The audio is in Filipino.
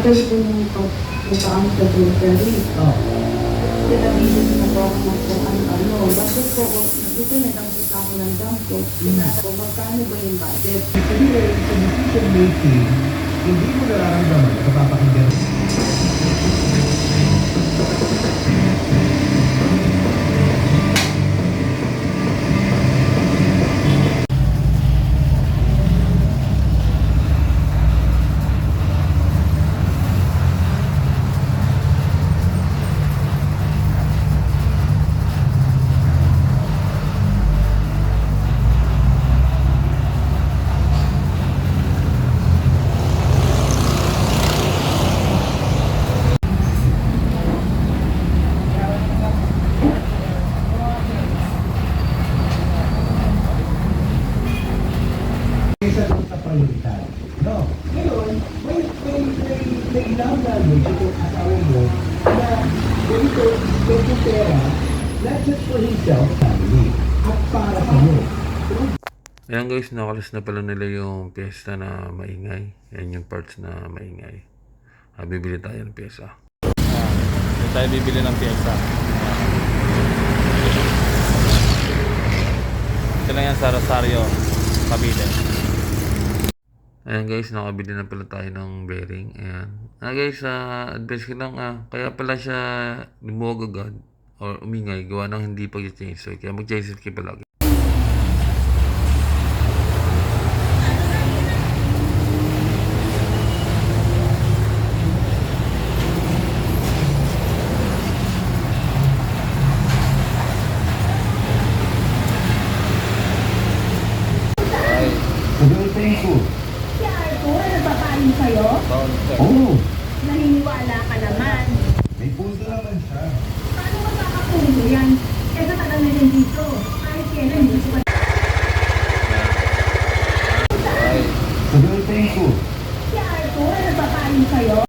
Tagal ko nung pagpuntaan sa grocery. Pinabilis na po ako ng kung ano-ano. Bakit po ako, gusto niya dampot ako ng dampot. Sinabi ko, magkano ba yung budget? Kasi sa decision making, hindi mo nararamdaman na kapapakinggan. Isa doon sa prioridad. No. Ngayon, may ilang language itong asawa mo na ganito, ganito pera, not just for himself, family, at para sa'yo. Ayan guys, nakalis na pala nila yung piyesta na maingay. Ayan yung parts na maingay. Bibili tayo ng piyesa. Dito tayo bibili ng piyesa. Ito lang yan sa Rosario, Cavite. Ayan guys, nakabili na pala tayo ng bearing. Ayan. Guys, advice ko lang, kaya pala siya lumuwag agad or umingay, gawa ng hindi pag-change oil. Kaya mag-change oil kayo palagi. Thank you. Si Arthur, nagpapaling sa'yo? Oh, Naniniwala ka naman. may punto naman siya. Paano magkakapulo yan?